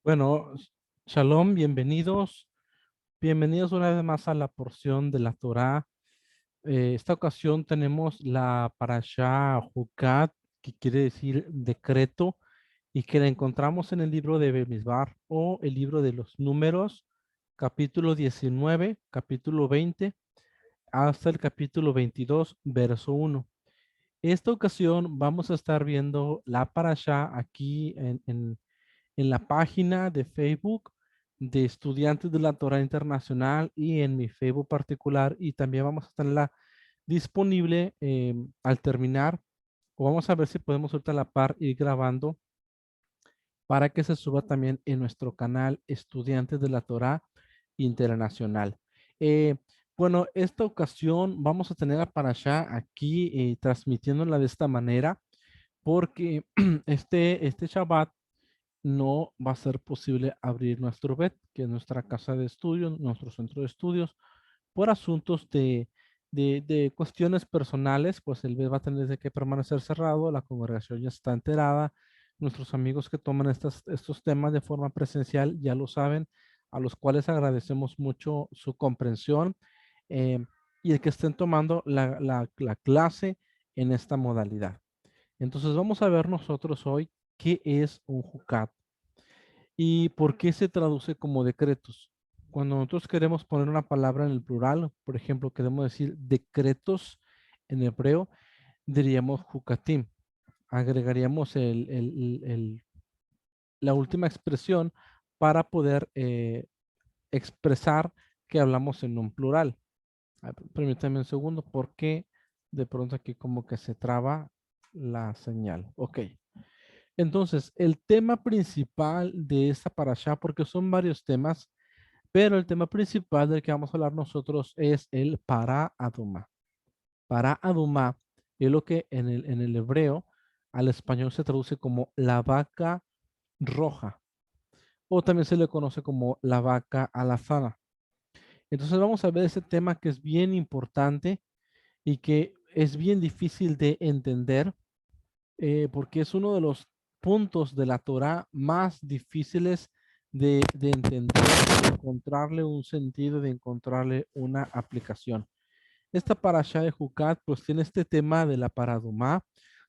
Bueno, Shalom, bienvenidos. Bienvenidos una vez más a la porción de la Torá. Esta ocasión tenemos la Parashá Jucat, que quiere decir decreto, y que la encontramos en el libro de Bemidbar o el libro de los Números, capítulo 19, capítulo 20, hasta el capítulo 22, verso 1. Esta ocasión vamos a estar viendo la Parashá aquí en la página de Facebook de Estudiantes de la Torá Internacional y en mi Facebook particular, y también vamos a tenerla disponible al terminar, o vamos a ver si podemos ahorita a la par ir grabando para que se suba también en nuestro canal Estudiantes de la Torá Internacional. Eh, bueno, esta ocasión vamos a tener a Parashá aquí transmitiéndola de esta manera porque este Shabbat no va a ser posible abrir nuestro BET, que es nuestra casa de estudio, nuestro centro de estudios, por asuntos de cuestiones personales. Pues el BET va a tener que permanecer cerrado, la congregación ya está enterada, nuestros amigos que toman estos temas de forma presencial ya lo saben, a los cuales agradecemos mucho su comprensión eh, y el que estén tomando la clase en esta modalidad. Entonces vamos a ver nosotros hoy qué es un jucat. ¿Y por qué se traduce como decretos? Cuando nosotros queremos poner una palabra en el plural, por ejemplo, queremos decir decretos en hebreo, diríamos jukatim. Agregaríamos la última expresión para poder expresar que hablamos en un plural. Permítame un segundo porque de pronto aquí como que se traba la señal. Ok. Entonces, el tema principal de esta parashá, porque son varios temas, pero el tema principal del que vamos a hablar nosotros es el para Adumá. Para Adumá es lo que en el hebreo al español se traduce como la vaca roja, o también se le conoce como la vaca alazana. Entonces vamos a ver ese tema que es bien importante y que es bien difícil de entender porque es uno de los puntos de la Torah más difíciles de entender, de encontrarle un sentido, de encontrarle una aplicación. Esta parasha de Jucat pues tiene este tema de la paradumá,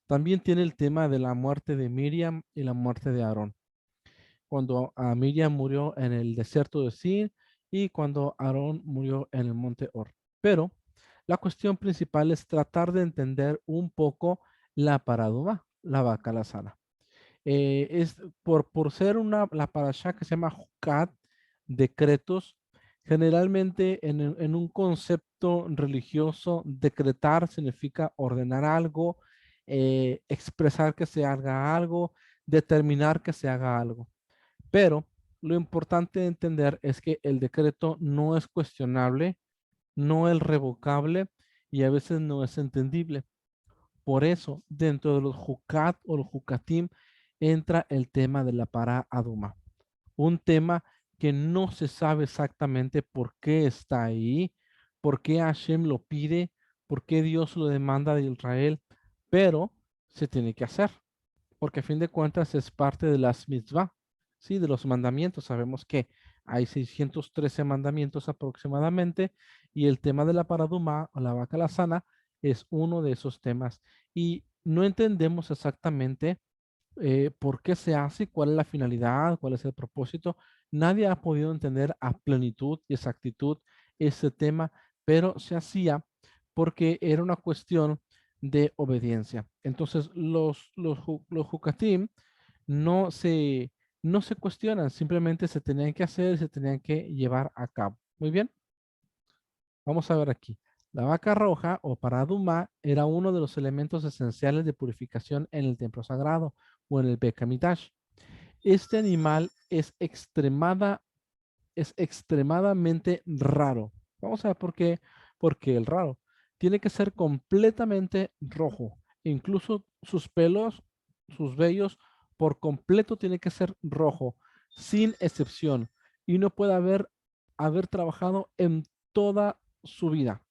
también tiene el tema de la muerte de Miriam y la muerte de Aarón. Cuando a Miriam murió en el desierto de Sin y cuando Aarón murió en el monte Or. Pero la cuestión principal es tratar de entender un poco la paradumá, la vaca la sana. Es por ser la parashá que se llama Jucat, decretos, generalmente en un concepto religioso, decretar significa ordenar algo, expresar que se haga algo, determinar que se haga algo. Pero lo importante de entender es que el decreto no es cuestionable, no es revocable y a veces no es entendible. Por eso, dentro de los jucat o los jucatim, entra el tema de la para aduma. Un tema que no se sabe exactamente por qué está ahí, por qué Hashem lo pide, por qué Dios lo demanda de Israel, pero se tiene que hacer, porque a fin de cuentas es parte de las mitzvah, ¿sí? De los mandamientos. Sabemos que hay 613 mandamientos aproximadamente y el tema de la paradumá o la vaca la sana es uno de esos temas. Y no entendemos exactamente por qué se hace, cuál es la finalidad, cuál es el propósito. Nadie ha podido entender a plenitud y exactitud ese tema, pero se hacía porque era una cuestión de obediencia. Entonces, los jucatim no se, no se cuestionan, simplemente se tenían que hacer, se tenían que llevar a cabo. Muy bien, vamos a ver aquí. La vaca roja o paraduma era uno de los elementos esenciales de purificación en el templo sagrado o en el Beit HaMikdash. Este animal es extremadamente raro. Vamos a ver por qué. Porque el raro tiene que ser completamente rojo. Incluso sus pelos, sus vellos, por completo tiene que ser rojo, sin excepción. Y no puede haber trabajado en toda su vida.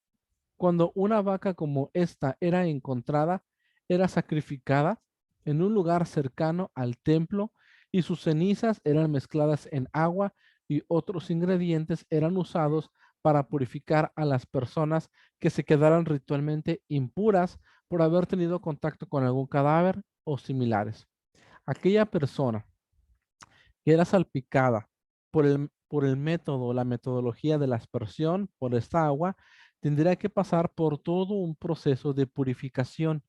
Cuando una vaca como esta era encontrada, era sacrificada en un lugar cercano al templo y sus cenizas eran mezcladas en agua y otros ingredientes eran usados para purificar a las personas que se quedaran ritualmente impuras por haber tenido contacto con algún cadáver o similares. Aquella persona que era salpicada por el método, la metodología de la aspersión por esta agua, tendría que pasar por todo un proceso de purificación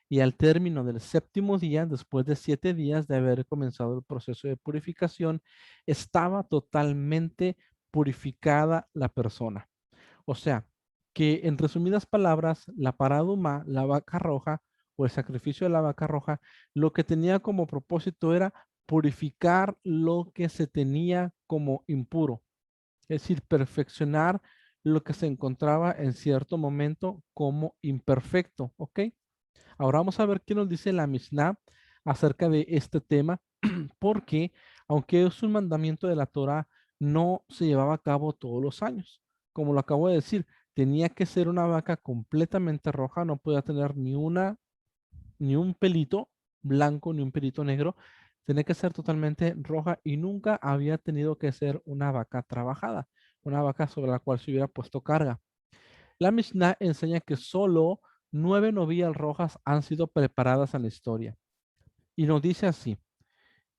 y al término del séptimo día, después de 7 días de haber comenzado el proceso de purificación, estaba totalmente purificada la persona. O sea, que en resumidas palabras, la paraduma, la vaca roja o el sacrificio de la vaca roja, lo que tenía como propósito era purificar lo que se tenía como impuro, es decir, perfeccionar lo que se encontraba en cierto momento como imperfecto, ¿ok? Ahora vamos a ver qué nos dice la Mishnah acerca de este tema, porque aunque es un mandamiento de la Torah, no se llevaba a cabo todos los años. Como lo acabo de decir, tenía que ser una vaca completamente roja, no podía tener ni un pelito blanco, ni un pelito negro. Tenía que ser totalmente roja y nunca había tenido que ser una vaca trabajada, una vaca sobre la cual se hubiera puesto carga. La Mishnah enseña que solo 9 novillas rojas han sido preparadas en la historia. Y nos dice así,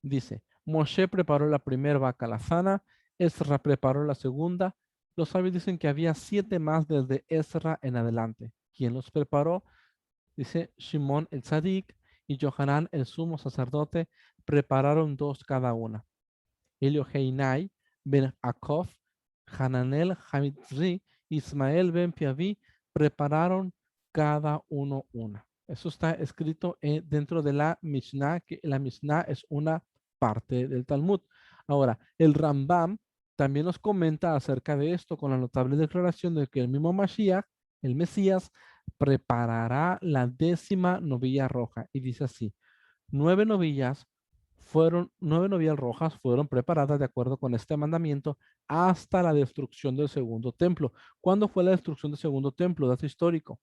dice, Moshe preparó la primera vaca lazana, Ezra preparó la segunda. Los sabios dicen que había 7 más desde Ezra en adelante. ¿Quién los preparó? Dice Shimon el Tzadik y Johanan el sumo sacerdote prepararon 2 cada una. Elioheinai ben Akov, Hananel Hamitzri, Ismael ben Piavi prepararon cada uno una. Eso está escrito dentro de la Mishnah, que la Mishnah es una parte del Talmud. Ahora, el Rambam también nos comenta acerca de esto con la notable declaración de que el mismo Mashiach, el Mesías, preparará la 10ª novilla roja. Y dice así, 9 novillas 9 novillas rojas fueron preparadas de acuerdo con este mandamiento hasta la destrucción del segundo templo. ¿Cuándo fue la destrucción del segundo templo? Dato histórico.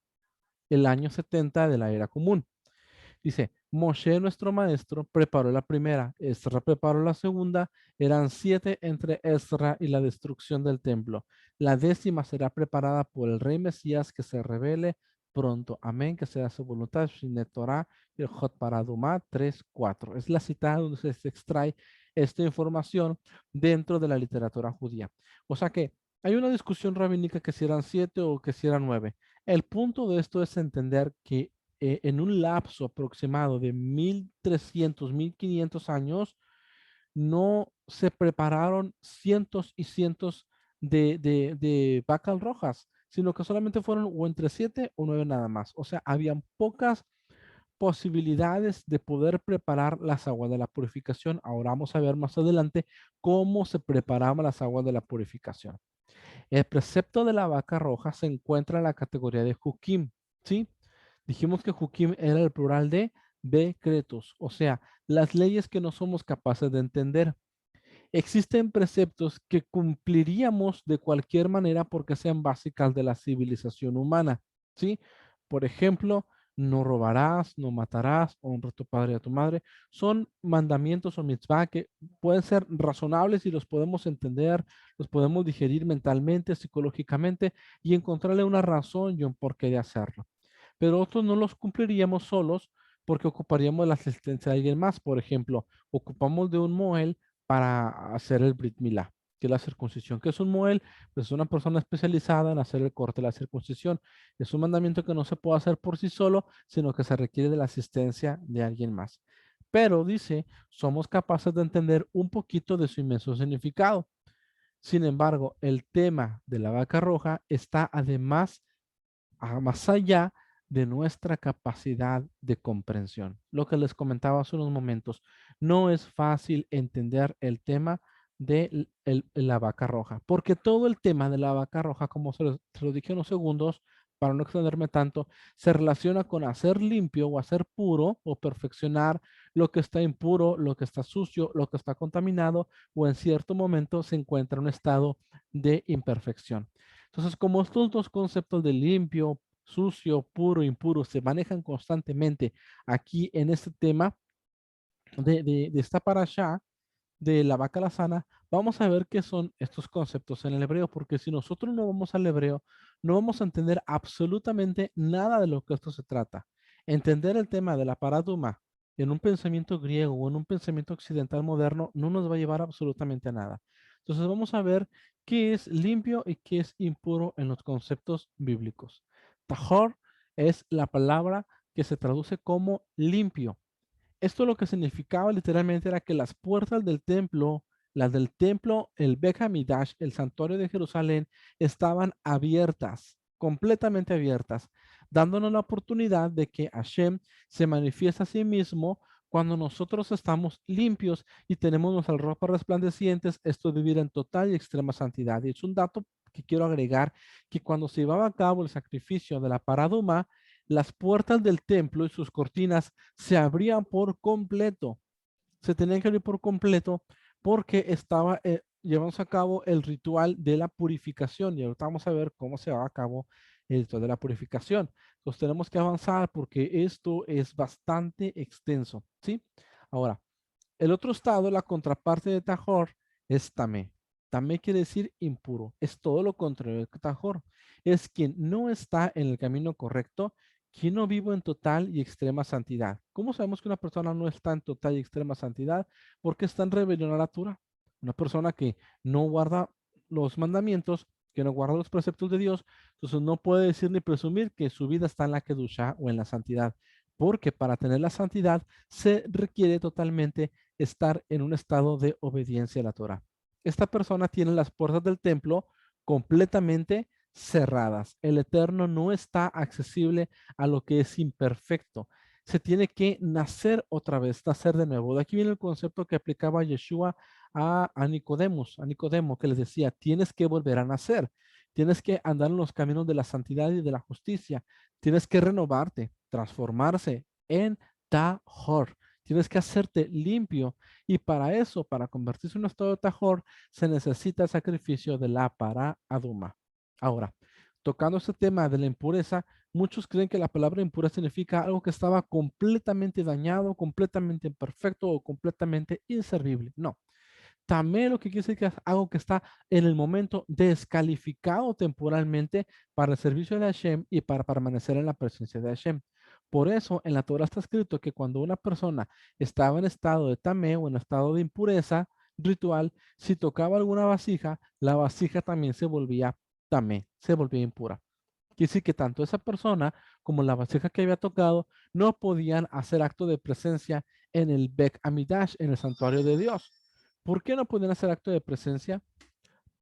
El año 70 de la era común. Dice, Moshe, nuestro maestro, preparó la primera, Ezra preparó la segunda, eran 7 entre Ezra y la destrucción del templo. La 10ª será preparada por el rey Mesías que se revele pronto. Amén, que sea su voluntad. Shine Torah y el Jot Paradumá 3:4. Es la cita donde se extrae esta información dentro de la literatura judía. O sea que hay una discusión rabínica que si eran 7 o que si eran 9. El punto de esto es entender que en un lapso aproximado de 1300, 1500 años, no se prepararon cientos y cientos de vacas rojas, sino que solamente fueron o entre 7 o 9 nada más. O sea, habían pocas posibilidades de poder preparar las aguas de la purificación. Ahora vamos a ver más adelante cómo se preparaban las aguas de la purificación. El precepto de la vaca roja se encuentra en la categoría de Jukim, ¿sí? Dijimos que Jukim era el plural de decretos, o sea, las leyes que no somos capaces de entender. Existen preceptos que cumpliríamos de cualquier manera porque sean básicas de la civilización humana, ¿sí? Por ejemplo, no robarás, no matarás, honra a tu padre y a tu madre. Son mandamientos o mitzvah que pueden ser razonables y los podemos entender, los podemos digerir mentalmente, psicológicamente y encontrarle una razón y un porqué de hacerlo. Pero otros no los cumpliríamos solos porque ocuparíamos la asistencia de alguien más. Por ejemplo, ocupamos de un Moel para hacer el Brit Milá, que es la circuncisión. ¿Qué es un Moel? Pues es una persona especializada en hacer el corte de la circuncisión. Es un mandamiento que no se puede hacer por sí solo, sino que se requiere de la asistencia de alguien más. Pero dice, somos capaces de entender un poquito de su inmenso significado. Sin embargo, el tema de la vaca roja está además más allá de nuestra capacidad de comprensión. Lo que les comentaba hace unos momentos, no es fácil entender el tema de la vaca roja, porque todo el tema de la vaca roja, como se lo dije en unos segundos, para no extenderme tanto, se relaciona con hacer limpio o hacer puro o perfeccionar lo que está impuro, lo que está sucio, lo que está contaminado o en cierto momento se encuentra en un estado de imperfección. Entonces, como estos dos conceptos de limpio, sucio, puro, impuro se manejan constantemente aquí en este tema de esta parasha, de la vaca alazana, vamos a ver qué son estos conceptos en el hebreo, porque si nosotros no vamos al hebreo, no vamos a entender absolutamente nada de lo que esto se trata. Entender el tema de la paraduma en un pensamiento griego o en un pensamiento occidental moderno no nos va a llevar absolutamente a nada. Entonces vamos a ver qué es limpio y qué es impuro en los conceptos bíblicos. Tahor es la palabra que se traduce como limpio. Esto lo que significaba literalmente era que las puertas del templo, las del templo, el Beth Hamidash, el santuario de Jerusalén, estaban abiertas, completamente abiertas, dándonos la oportunidad de que Hashem se manifiesta a sí mismo cuando nosotros estamos limpios y tenemos nuestras ropas resplandecientes. Esto es vivir en total y extrema santidad. Y es un dato que quiero agregar, que cuando se llevaba a cabo el sacrificio de la paraduma, las puertas del templo y sus cortinas se abrían por completo. Se tenían que abrir por completo porque estaba llevándose a cabo el ritual de la purificación. Y ahorita vamos a ver cómo se va a cabo el ritual de la purificación. Entonces tenemos que avanzar porque esto es bastante extenso, ¿sí? Ahora, el otro estado, la contraparte de Tahor, es Tamé. Tamé quiere decir impuro. Es todo lo contrario de Tahor. Es quien no está en el camino correcto, quien no vive en total y extrema santidad. ¿Cómo sabemos que una persona no está en total y extrema santidad? Porque está en rebelión a la Torah. Una persona que no guarda los mandamientos, que no guarda los preceptos de Dios, entonces no puede decir ni presumir que su vida está en la Kedusha o en la santidad. Porque para tener la santidad se requiere totalmente estar en un estado de obediencia a la Torah. Esta persona tiene las puertas del templo completamente cerradas. El Eterno no está accesible a lo que es imperfecto. Se tiene que nacer otra vez, nacer de nuevo. De aquí viene el concepto que aplicaba Yeshua a Nicodemo, que les decía, tienes que volver a nacer, tienes que andar en los caminos de la santidad y de la justicia, tienes que renovarte, transformarse en Tahor. Tienes que hacerte limpio y para eso, para convertirse en un estado de Tahor, se necesita el sacrificio de la para Aduma. Ahora, tocando este tema de la impureza, muchos creen que la palabra impura significa algo que estaba completamente dañado, completamente imperfecto o completamente inservible. No. También lo que quiere decir que es algo que está en el momento descalificado temporalmente para el servicio de Hashem y para permanecer en la presencia de Hashem. Por eso en la Torah está escrito que cuando una persona estaba en estado de tamé o en estado de impureza ritual, si tocaba alguna vasija, la vasija también se volvía tamé, se volvía impura. Quiere decir que tanto esa persona como la vasija que había tocado no podían hacer acto de presencia en el Beth Amidash, en el santuario de Dios. ¿Por qué no podían hacer acto de presencia?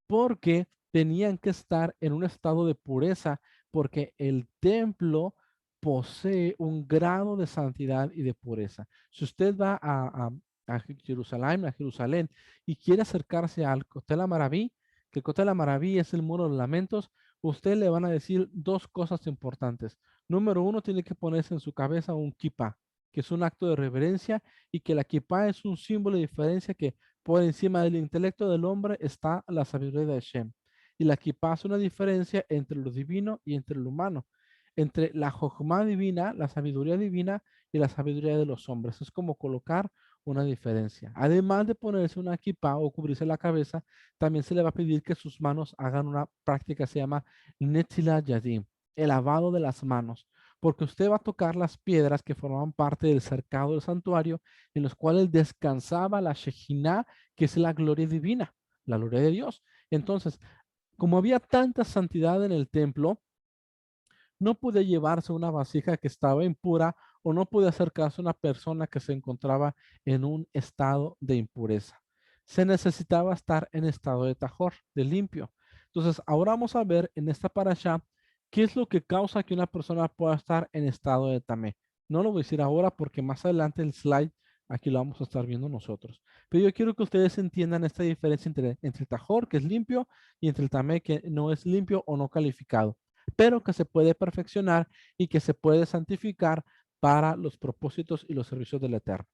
Porque tenían que estar en un estado de pureza, porque el templo posee un grado de santidad y de pureza. Si usted va a Jerusalén y quiere acercarse al Kotel Maraví, que el Kotel Maraví es el muro de los lamentos, usted le van a decir dos cosas importantes. Número uno, tiene que ponerse en su cabeza un kippah, que es un acto de reverencia, y que la kippah es un símbolo de diferencia que por encima del intelecto del hombre está la sabiduría de Hashem. Y la kippah hace una diferencia entre lo divino y entre lo humano, entre la jochma divina, la sabiduría divina y la sabiduría de los hombres. Es como colocar una diferencia. Además de ponerse una kippah o cubrirse la cabeza, también se le va a pedir que sus manos hagan una práctica que se llama Netzilat Yadim, el lavado de las manos, porque usted va a tocar las piedras que formaban parte del cercado del santuario, en los cuales descansaba la Shejinah, que es la gloria divina, la gloria de Dios. Entonces, como había tanta santidad en el templo, no pude llevarse una vasija que estaba impura o no pude acercarse a una persona que se encontraba en un estado de impureza. Se necesitaba estar en estado de tajor, de limpio. Entonces, ahora vamos a ver en esta parasha qué es lo que causa que una persona pueda estar en estado de tamé. No lo voy a decir ahora porque más adelante el slide aquí lo vamos a estar viendo nosotros. Pero yo quiero que ustedes entiendan esta diferencia entre el tajor, que es limpio, y entre el tamé, que no es limpio o no calificado, pero que se puede perfeccionar y que se puede santificar para los propósitos y los servicios del Eterno.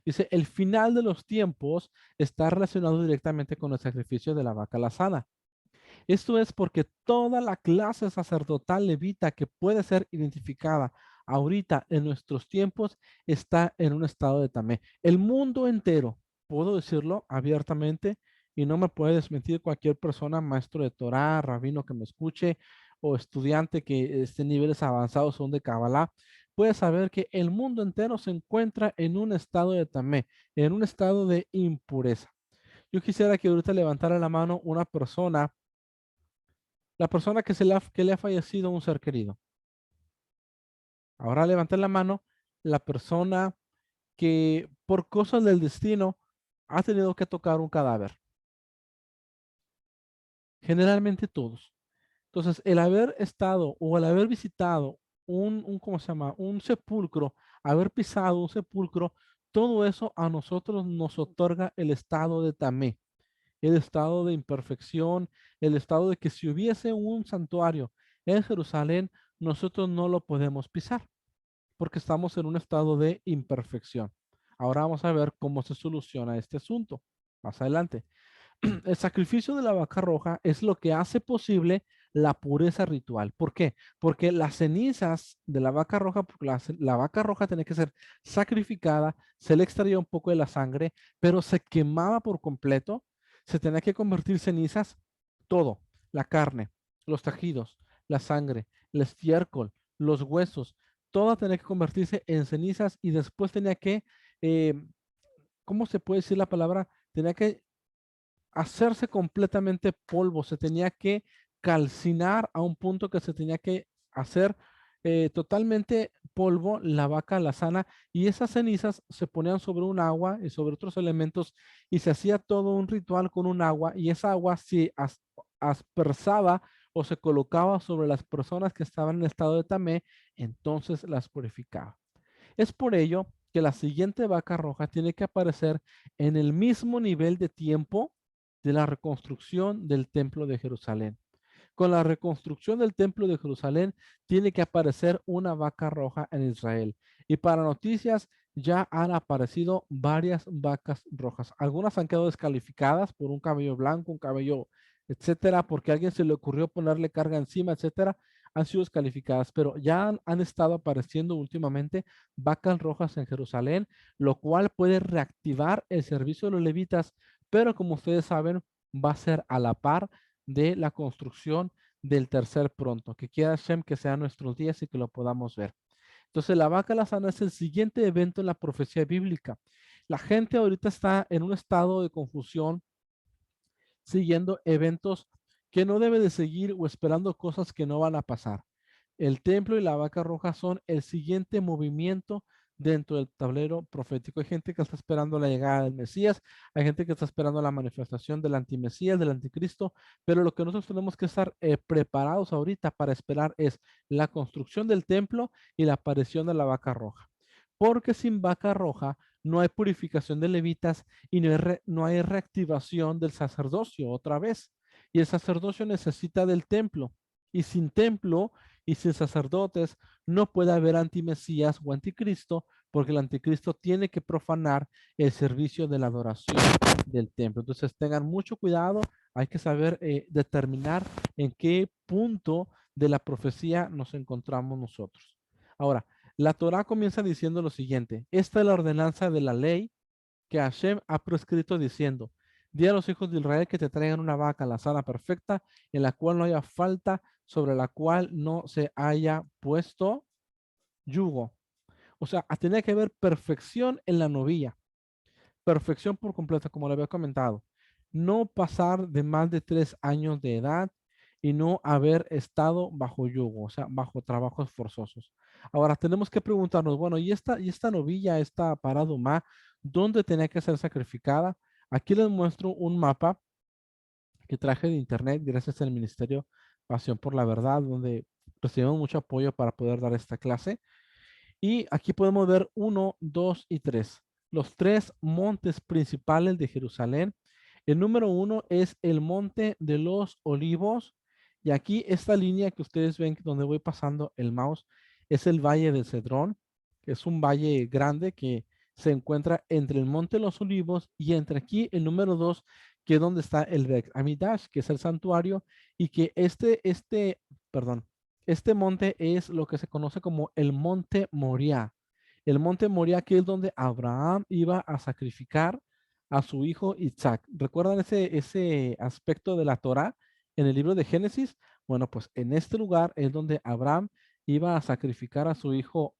Dice, el final de los tiempos está relacionado directamente con el sacrificio de la vaca lazada. Esto es porque toda la clase sacerdotal levita que puede ser identificada ahorita en nuestros tiempos está en un estado de tamé. El mundo entero, puedo decirlo abiertamente y no me puede desmentir cualquier persona, maestro de Torah, rabino que me escuche o estudiante que esté en niveles avanzados son de Kabbalah, puede saber que el mundo entero se encuentra en un estado de tamé, en un estado de impureza. Yo quisiera que ahorita levantara la mano una persona, la persona que le ha fallecido un ser querido. Ahora levanten la mano la persona que por cosas del destino ha tenido que tocar un cadáver. Generalmente todos. Entonces, el haber estado o el haber visitado ¿cómo se llama? Un sepulcro, haber pisado un sepulcro, todo eso a nosotros nos otorga el estado de tamé, el estado de imperfección, el estado de que si hubiese un santuario en Jerusalén, nosotros no lo podemos pisar porque estamos en un estado de imperfección. Ahora vamos a ver cómo se soluciona este asunto más adelante. El sacrificio de la vaca roja es lo que hace posible la pureza ritual. ¿Por qué? Porque las cenizas de la vaca roja, porque la vaca roja tenía que ser sacrificada, se le extraía un poco de la sangre, pero se quemaba por completo, se tenía que convertir cenizas, todo, la carne, los tejidos, la sangre, el estiércol, los huesos, todo tenía que convertirse en cenizas y después tenía que, eh, ¿cómo se puede decir la palabra? Tenía que hacerse completamente polvo, se tenía que calcinar a un punto que se tenía que hacer totalmente polvo la vaca asana y esas cenizas se ponían sobre un agua y sobre otros elementos y se hacía todo un ritual con un agua y esa agua se aspersaba o se colocaba sobre las personas que estaban en estado de tamé, entonces las purificaba. Es por ello que la siguiente vaca roja tiene que aparecer en el mismo nivel de tiempo de la reconstrucción del templo de Jerusalén. Con la reconstrucción del templo de Jerusalén tiene que aparecer una vaca roja en Israel. Y para noticias ya han aparecido varias vacas rojas. Algunas han quedado descalificadas por un cabello blanco, un cabello, etcétera, porque a alguien se le ocurrió ponerle carga encima, etcétera. Han sido descalificadas, pero ya han estado apareciendo últimamente vacas rojas en Jerusalén, lo cual puede reactivar el servicio de los levitas, pero como ustedes saben, va a ser a la par de la construcción del tercer pronto, que quiera Hashem que sea nuestros días y que lo podamos ver. Entonces, la vaca lazana es el siguiente evento en la profecía bíblica. La gente ahorita está en un estado de confusión, siguiendo eventos que no debe de seguir o esperando cosas que no van a pasar. El templo y la vaca roja son el siguiente movimiento dentro del tablero profético. Hay gente que está esperando la llegada del Mesías, hay gente que está esperando la manifestación del antimesías, del anticristo, pero lo que nosotros tenemos que estar preparados ahorita para esperar es la construcción del templo y la aparición de la vaca roja. Porque sin vaca roja no hay purificación de levitas y no hay reactivación del sacerdocio otra vez. Y el sacerdocio necesita del templo. Y sin templo y sin sacerdotes no puede haber antimesías o anticristo, porque el anticristo tiene que profanar el servicio de la adoración del templo. Entonces tengan mucho cuidado, hay que saber determinar en qué punto de la profecía nos encontramos nosotros. Ahora, la Torá comienza diciendo lo siguiente: esta es la ordenanza de la ley que Hashem ha prescrito diciendo: di a los hijos de Israel que te traigan una vaca la sana perfecta, en la cual no haya falta, sobre la cual no se haya puesto yugo. O sea, tenía que haber perfección en la novilla, perfección por completo, como le había comentado. No pasar de más de 3 años de edad y no haber estado bajo yugo, o sea, bajo trabajos forzosos. Ahora tenemos que preguntarnos, bueno, ¿y esta novilla, esta paraduma, dónde tenía que ser sacrificada? Aquí les muestro un mapa que traje de internet gracias al Ministerio Pasión por la Verdad, donde recibimos mucho apoyo para poder dar esta clase. Y aquí podemos ver 1, 2 y 3. Los 3 montes principales de Jerusalén. El número 1 es el Monte de los Olivos. Y aquí esta línea que ustedes ven donde voy pasando el mouse es el Valle de Cedrón, que es un valle grande que se encuentra entre el Monte de los Olivos y entre aquí el número 2, que es donde está el Beis Hamidash, que es el santuario, y que perdón, este monte es lo que se conoce como el Monte Moriah. El Monte Moriah, que es donde Abraham iba a sacrificar a su hijo Isaac. ¿Recuerdan ese aspecto de la Torá en el libro de Génesis? Bueno, pues en este lugar es donde Abraham iba a sacrificar a su hijo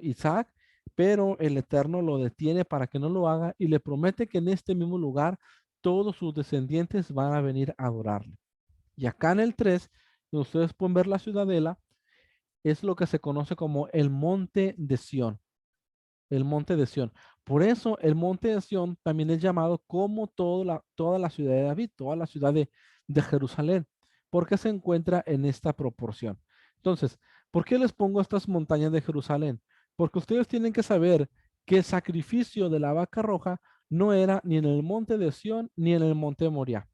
Isaac, pero el Eterno lo detiene para que no lo haga y le promete que en este mismo lugar todos sus descendientes van a venir a adorarle. Y acá en el 3, donde ustedes pueden ver la ciudadela, es lo que se conoce como el monte de Sión. El monte de Sión. Por eso el monte de Sión también es llamado como toda la ciudad de David, toda la ciudad de Jerusalén, porque se encuentra en esta proporción. Entonces, ¿por qué les pongo estas montañas de Jerusalén? Porque ustedes tienen que saber que el sacrificio de la vaca roja no era ni en el monte de Sión ni en el monte de Moriah.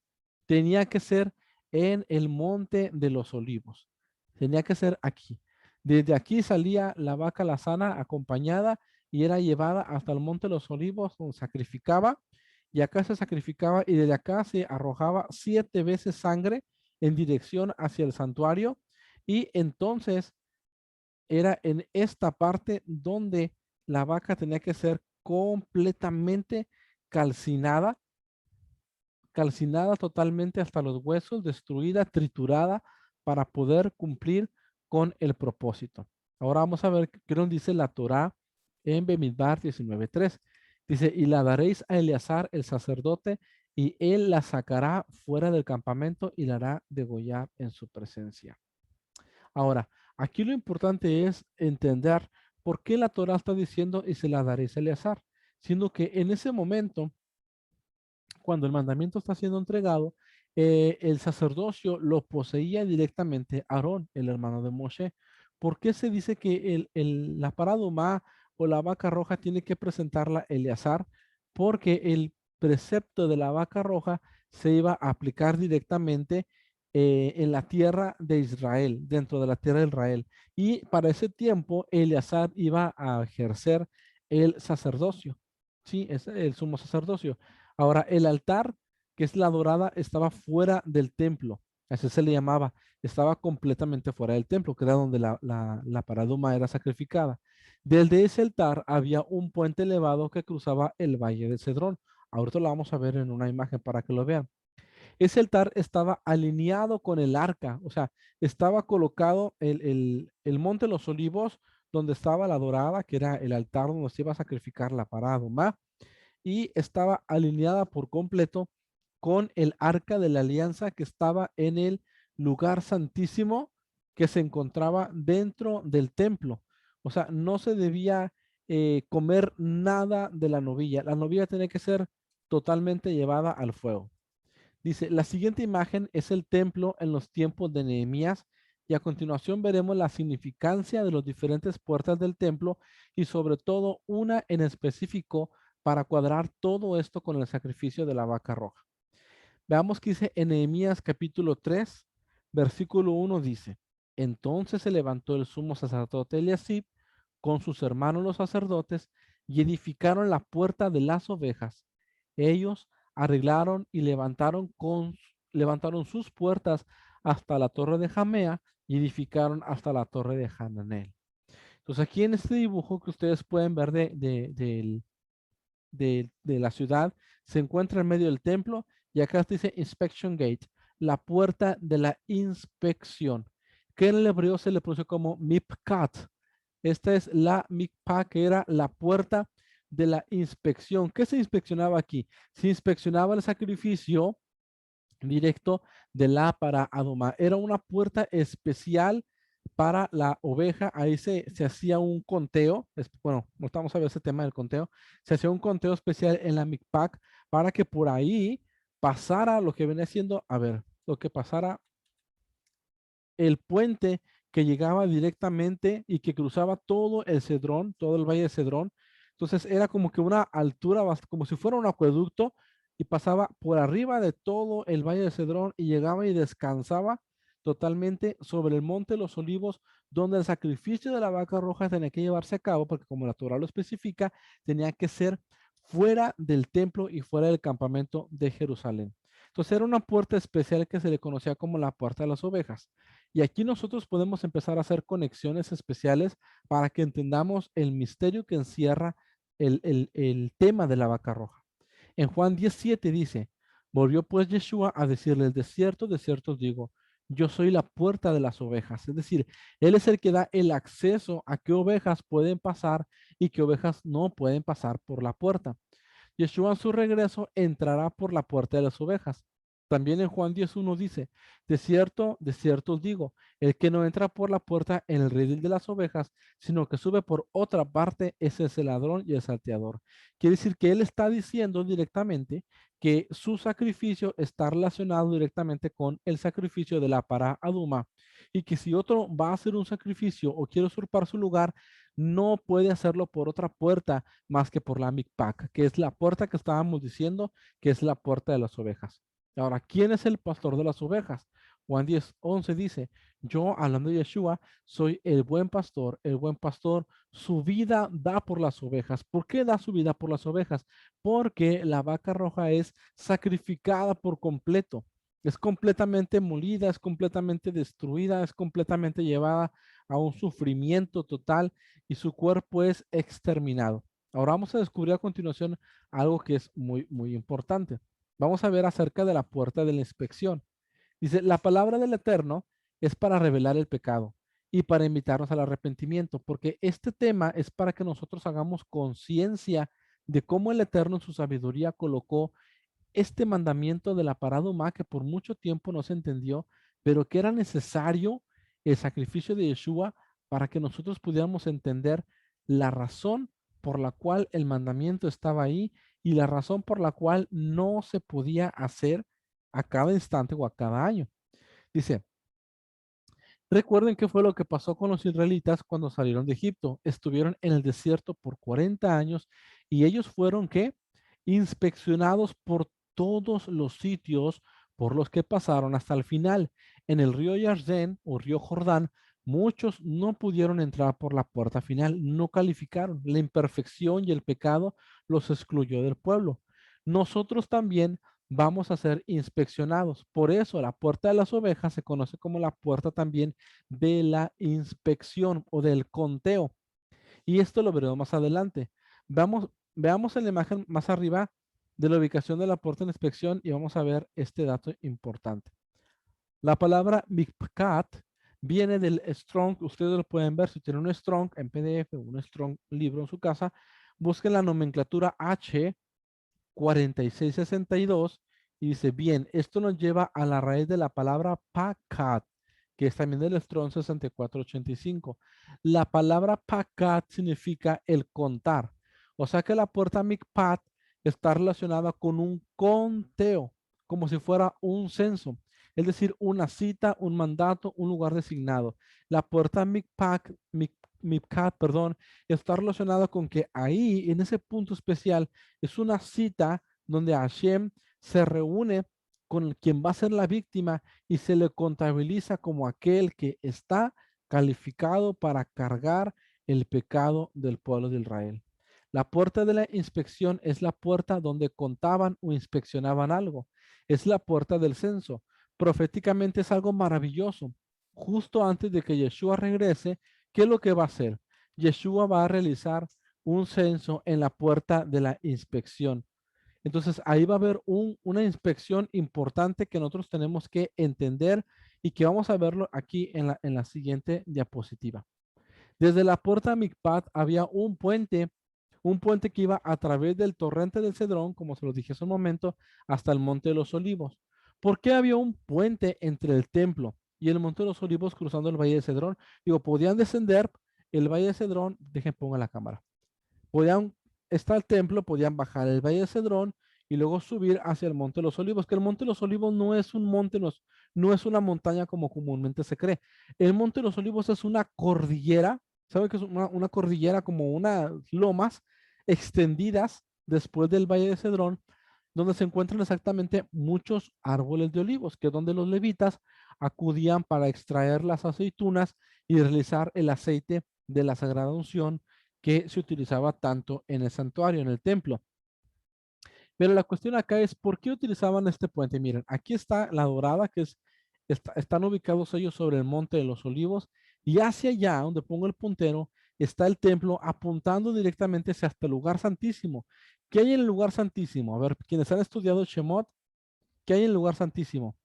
Tenía que ser en el monte de los olivos. Tenía que ser aquí. Desde aquí salía la vaca lazana acompañada y era llevada hasta el monte de los olivos donde sacrificaba y acá se sacrificaba y desde acá se arrojaba 7 veces sangre en dirección hacia el santuario y entonces era en esta parte donde la vaca tenía que ser completamente calcinada, calcinada totalmente hasta los huesos, destruida, triturada para poder cumplir con el propósito. Ahora vamos a ver qué nos dice la Torá en Bemidbar 19:3. Dice, y la daréis a Eleazar el sacerdote, y él la sacará fuera del campamento y la hará degollar en su presencia. Ahora, aquí lo importante es entender por qué la Torá está diciendo y se la daréis a Eleazar, siendo que en ese momento cuando el mandamiento está siendo entregado, el sacerdocio lo poseía directamente Aarón, el hermano de Moshe. ¿Por qué se dice que la paradumá o la vaca roja tiene que presentarla Eleazar? Porque el precepto de la vaca roja se iba a aplicar directamente en la tierra de Israel, dentro de la tierra de Israel. Y para ese tiempo, Eleazar iba a ejercer el sacerdocio. Sí, es el sumo sacerdocio. Ahora, el altar, que es la dorada, estaba fuera del templo. Así se le llamaba. Estaba completamente fuera del templo, que era donde la paraduma era sacrificada. Desde ese altar había un puente elevado que cruzaba el valle de Cedrón. Ahorita lo vamos a ver en una imagen para que lo vean. Ese altar estaba alineado con el arca, o sea, estaba colocado el monte de los olivos, donde estaba la dorada, que era el altar donde se iba a sacrificar la paraduma y estaba alineada por completo con el arca de la alianza que estaba en el lugar santísimo que se encontraba dentro del templo. O sea, no se debía comer nada de la novilla. La novilla tenía que ser totalmente llevada al fuego. Dice, la siguiente imagen es el templo en los tiempos de Nehemías y a continuación veremos la significancia de las diferentes puertas del templo y sobre todo una en específico para cuadrar todo esto con el sacrificio de la vaca roja. Veamos qué dice en Nehemías capítulo 3, versículo 1 dice, entonces se levantó el sumo sacerdote Eliasib con sus hermanos los sacerdotes y edificaron la puerta de las ovejas. Ellos arreglaron y levantaron sus puertas hasta la torre de Jamea y edificaron hasta la torre de Hananel. Entonces aquí en este dibujo que ustedes pueden ver de la ciudad, se encuentra en medio del templo y acá dice Inspection Gate, la puerta de la inspección, que en el hebreo se le pronuncia como Mipkat. Esta es la Mikpa, que era la puerta de la inspección. ¿Qué se inspeccionaba aquí? Se inspeccionaba el sacrificio directo de la para Adoma. Era una puerta especial para la oveja. Ahí se hacía un conteo. Bueno, no estamos a ver ese tema del conteo. Se hacía un conteo especial en la MICPAC para que por ahí pasara lo que venía siendo, a ver, lo que pasara el puente que llegaba directamente y que cruzaba todo el Cedrón, todo el valle de Cedrón. Entonces era como que una altura, como si fuera un acueducto y pasaba por arriba de todo el valle de Cedrón y llegaba y descansaba totalmente sobre el monte de los olivos, donde el sacrificio de la vaca roja tenía que llevarse a cabo, porque como la Torah lo especifica, tenía que ser fuera del templo y fuera del campamento de Jerusalén. Entonces era una puerta especial que se le conocía como la puerta de las ovejas. Y aquí nosotros podemos empezar a hacer conexiones especiales para que entendamos el misterio que encierra el tema de la vaca roja. En Juan 17 dice, volvió pues Yeshua a decirles, de cierto os digo, yo soy la puerta de las ovejas. Es decir, Él es el que da el acceso a qué ovejas pueden pasar y qué ovejas no pueden pasar por la puerta. Yeshua en su regreso entrará por la puerta de las ovejas. También en Juan 10:1 dice, de cierto os digo, el que no entra por la puerta en el redil de las ovejas, sino que sube por otra parte, ese es el ladrón y el salteador. Quiere decir que él está diciendo directamente que su sacrificio está relacionado directamente con el sacrificio de la para Aduma y que si otro va a hacer un sacrificio o quiere usurpar su lugar, no puede hacerlo por otra puerta más que por la Micpac, que es la puerta que estábamos diciendo, que es la puerta de las ovejas. Ahora, ¿quién es el pastor de las ovejas? Juan 10:11 dice, yo, hablando de Yeshua, soy el buen pastor, su vida da por las ovejas. ¿Por qué da su vida por las ovejas? Porque la vaca roja es sacrificada por completo. Es completamente molida, es completamente destruida, es completamente llevada a un sufrimiento total y su cuerpo es exterminado. Ahora vamos a descubrir a continuación algo que es muy, muy importante. Vamos a ver acerca de la puerta de la inspección. Dice, la palabra del Eterno es para revelar el pecado y para invitarnos al arrepentimiento, porque este tema es para que nosotros hagamos conciencia de cómo el Eterno en su sabiduría colocó este mandamiento de la paraduma que por mucho tiempo no se entendió, pero que era necesario el sacrificio de Yeshua para que nosotros pudiéramos entender la razón por la cual el mandamiento estaba ahí y la razón por la cual no se podía hacer a cada instante o a cada año. Dice, recuerden qué fue lo que pasó con los israelitas cuando salieron de Egipto. Estuvieron en el desierto por 40 años y ellos fueron ¿qué? Inspeccionados por todos los sitios por los que pasaron hasta el final. En el río Yardén o río Jordán, muchos no pudieron entrar por la puerta final, no calificaron. La imperfección y el pecado los excluyó del pueblo. Nosotros también vamos a ser inspeccionados. Por eso la puerta de las ovejas se conoce como la puerta también de la inspección o del conteo. Y esto lo veremos más adelante. Veamos en la imagen más arriba de la ubicación de la puerta de inspección y vamos a ver este dato importante. La palabra Mikpat viene del Strong. Ustedes lo pueden ver si tienen un Strong en PDF o un Strong libro en su casa. Busquen la nomenclatura H 4662 y dice, bien, esto nos lleva a la raíz de la palabra pakat, que es también del Strong 6485. La palabra pakat significa el contar. O sea que la puerta mikpat está relacionada con un conteo, como si fuera un censo. Es decir, una cita, un mandato, un lugar designado. La puerta mikpat, perdón, está relacionada con que ahí, en ese punto especial, es una cita donde Hashem se reúne con quien va a ser la víctima y se le contabiliza como aquel que está calificado para cargar el pecado del pueblo de Israel. La puerta de la inspección es la puerta donde contaban o inspeccionaban algo. Es la puerta del censo. Proféticamente es algo maravilloso. Justo antes de que Yeshua regrese, ¿qué es lo que va a hacer? Yeshua va a realizar un censo en la puerta de la inspección. Entonces ahí va a haber una inspección importante que nosotros tenemos que entender y que vamos a verlo aquí en la siguiente diapositiva. Desde la puerta Micpat había un puente que iba a través del torrente del Cedrón, como se lo dije hace un momento, hasta el Monte de los Olivos. ¿Por qué había un puente entre el templo y el Monte de los Olivos cruzando el Valle de Cedrón? Digo, podían descender el Valle de Cedrón, dejen ponga la cámara. Podían estar el templo, podían bajar el Valle de Cedrón y luego subir hacia el Monte de los Olivos, que el Monte de los Olivos no es un monte, no es una montaña como comúnmente se cree. El Monte de los Olivos es una cordillera, ¿sabe qué es una cordillera como unas lomas extendidas después del Valle de Cedrón, donde se encuentran exactamente muchos árboles de olivos, que es donde los levitas acudían para extraer las aceitunas y realizar el aceite de la sagrada unción que se utilizaba tanto en el santuario, en el templo. Pero la cuestión acá es, ¿por qué utilizaban este puente? Miren, aquí está la dorada, que están ubicados ellos sobre el Monte de los Olivos, y hacia allá, donde pongo el puntero, está el templo apuntando directamente hacia el lugar santísimo, ¿Qué hay en el lugar santísimo? A ver, quienes han estudiado Shemot, ¿qué hay en el lugar santísimo?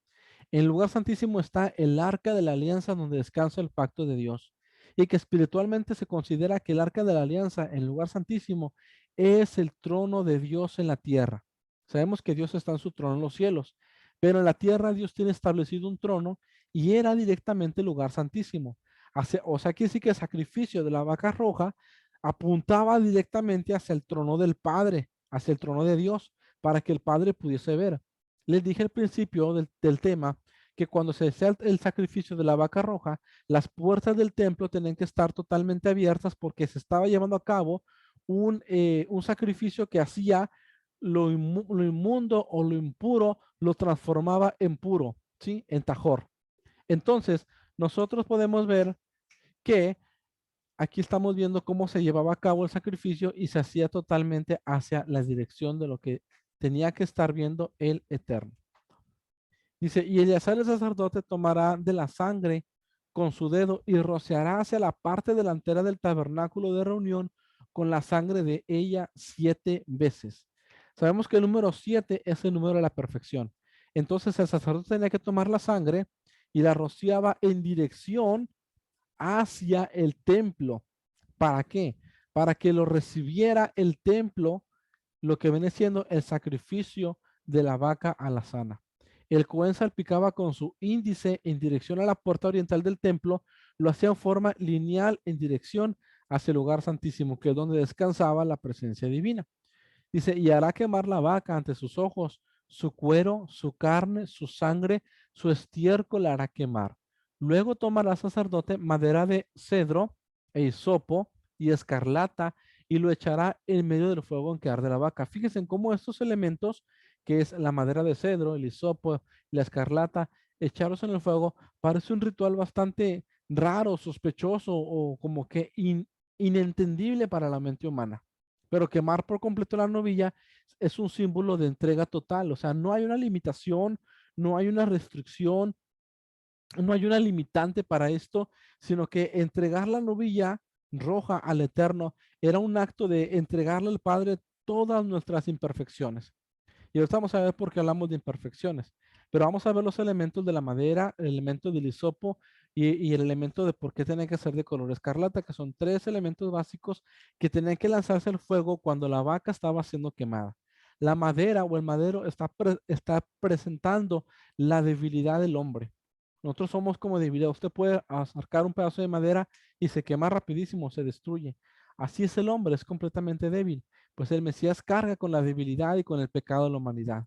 En el lugar santísimo está el arca de la alianza donde descansa el pacto de Dios. Y que espiritualmente se considera que el arca de la alianza en el lugar santísimo es el trono de Dios en la tierra. Sabemos que Dios está en su trono en los cielos, pero en la tierra Dios tiene establecido un trono y era directamente el lugar santísimo. O sea, que sí que el sacrificio de la vaca roja apuntaba directamente hacia el trono del Padre, hacia el trono de Dios, para que el Padre pudiese ver. Les dije al principio del tema que cuando se hacía el sacrificio de la vaca roja, las puertas del templo tenían que estar totalmente abiertas porque se estaba llevando a cabo un sacrificio que hacía lo inmundo o lo impuro, lo transformaba en puro, ¿sí? En tajor. Entonces, nosotros podemos ver que aquí estamos viendo cómo se llevaba a cabo el sacrificio y se hacía totalmente hacia la dirección de lo que tenía que estar viendo el Eterno. Dice, y Eleazar el sacerdote tomará de la sangre con su dedo y rociará hacia la parte delantera del tabernáculo de reunión con la sangre de ella 7 veces. Sabemos que el número 7 es el número de la perfección. Entonces el sacerdote tenía que tomar la sangre y la rociaba en dirección hacia el templo. ¿Para qué? Para que lo recibiera el templo, lo que viene siendo el sacrificio de la vaca alazana. El Cohen salpicaba con su índice en dirección a la puerta oriental del templo, lo hacía en forma lineal en dirección hacia el lugar santísimo, que es donde descansaba la presencia divina. Dice, y hará quemar la vaca ante sus ojos, su cuero, su carne, su sangre, su estiércol la hará quemar. Luego tomará sacerdote madera de cedro e hisopo y escarlata y lo echará en medio del fuego en que arde la vaca. Fíjense en cómo estos elementos, que es la madera de cedro, el hisopo y la escarlata, echarlos en el fuego, parece un ritual bastante raro, sospechoso o como que inentendible para la mente humana. Pero quemar por completo la novilla es un símbolo de entrega total. O sea, no hay una limitación, no hay una restricción, no hay una limitante para esto, sino que entregar la novilla roja al Eterno era un acto de entregarle al Padre todas nuestras imperfecciones. Y ahorita vamos a ver por qué hablamos de imperfecciones. Pero vamos a ver los elementos de la madera, el elemento del hisopo y el elemento de por qué tiene que ser de color escarlata, que son 3 elementos básicos que tienen que lanzarse al fuego cuando la vaca estaba siendo quemada. La madera o el madero está presentando la debilidad del hombre. Nosotros somos como debilidad. Usted puede acercar un pedazo de madera y se quema rapidísimo, se destruye. Así es el hombre, es completamente débil. Pues el Mesías carga con la debilidad y con el pecado de la humanidad.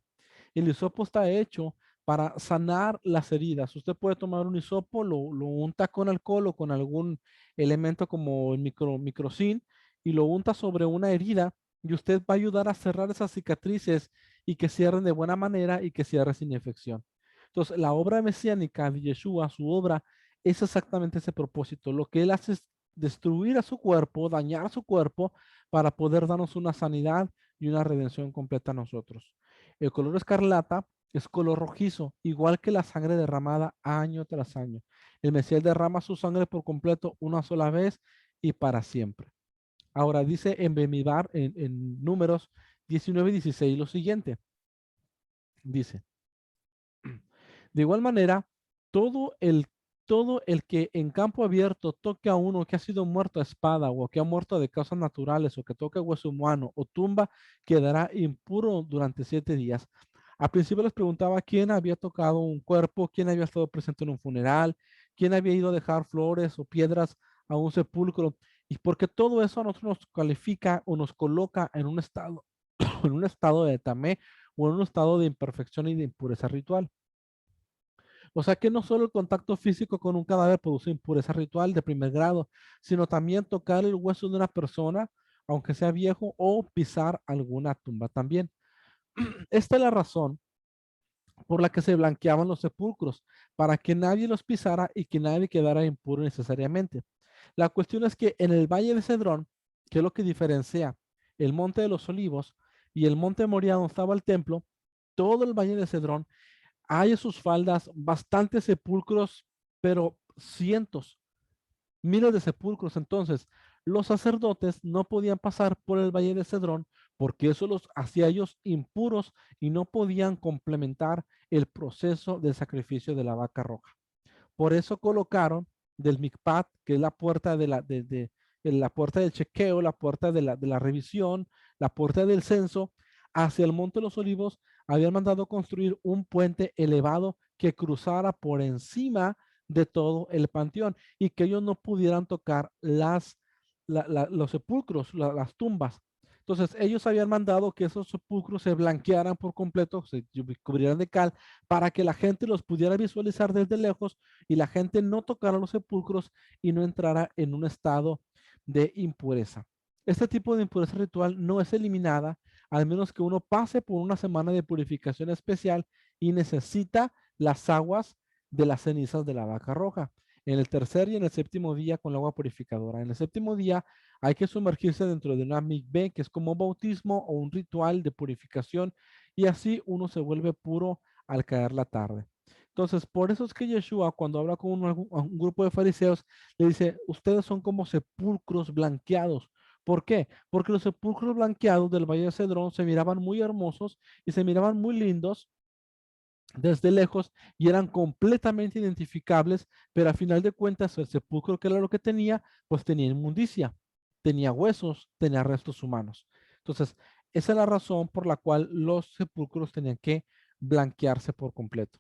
El hisopo está hecho para sanar las heridas. Usted puede tomar un hisopo, lo unta con alcohol o con algún elemento como el microcin y lo unta sobre una herida y usted va a ayudar a cerrar esas cicatrices y que cierren de buena manera y que cierre sin infección. Entonces, la obra mesiánica de Yeshua, su obra, es exactamente ese propósito. Lo que él hace es destruir a su cuerpo, dañar su cuerpo para poder darnos una sanidad y una redención completa a nosotros. El color escarlata es color rojizo, igual que la sangre derramada año tras año. El Mesías derrama su sangre por completo una sola vez y para siempre. Ahora dice en Bemidbar, en Números 19 y 16, lo siguiente. Dice, de igual manera, todo el, todo el que en campo abierto toque a uno que ha sido muerto a espada o que ha muerto de causas naturales o que toque hueso humano o tumba, quedará impuro durante 7 días. Al principio les preguntaba quién había tocado un cuerpo, quién había estado presente en un funeral, quién había ido a dejar flores o piedras a un sepulcro. Y porque todo eso a nosotros nos califica o nos coloca en un estado, en un estado de tamé o en un estado de imperfección y de impureza ritual. O sea que no solo el contacto físico con un cadáver produce impureza ritual de primer grado, sino también tocar el hueso de una persona, aunque sea viejo, o pisar alguna tumba también. Esta es la razón por la que se blanqueaban los sepulcros, para que nadie los pisara y que nadie quedara impuro necesariamente. La cuestión es que en el Valle de Cedrón, que es lo que diferencia el Monte de los Olivos y el Monte Moria donde estaba el templo, todo el Valle de Cedrón hay en sus faldas bastantes sepulcros, pero cientos, miles de sepulcros. Entonces, los sacerdotes no podían pasar por el valle de Cedrón porque eso los hacía ellos impuros y no podían complementar el proceso del sacrificio de la vaca roja. Por eso colocaron del mikpat, que es la puerta de la puerta del chequeo, la puerta de la revisión, la puerta del censo, hacia el Monte de los Olivos, habían mandado construir un puente elevado que cruzara por encima de todo el panteón y que ellos no pudieran tocar los sepulcros, las tumbas. Entonces, ellos habían mandado que esos sepulcros se blanquearan por completo, se cubrieran de cal, para que la gente los pudiera visualizar desde lejos y la gente no tocara los sepulcros y no entrara en un estado de impureza. Este tipo de impureza ritual no es eliminada, al menos que uno pase por una semana de purificación especial y necesita las aguas de las cenizas de la vaca roja. En el tercer y en el séptimo día con el agua purificadora. En el séptimo día hay que sumergirse dentro de una mikveh, que es como un bautismo o un ritual de purificación, y así uno se vuelve puro al caer la tarde. Entonces, por eso es que Yeshua, cuando habla con un grupo de fariseos, le dice, ustedes son como sepulcros blanqueados. ¿Por qué? Porque los sepulcros blanqueados del Valle de Cedrón se miraban muy hermosos y se miraban muy lindos desde lejos y eran completamente identificables, pero a final de cuentas el sepulcro, que era lo que tenía, pues tenía inmundicia, tenía huesos, tenía restos humanos. Entonces, esa es la razón por la cual los sepulcros tenían que blanquearse por completo.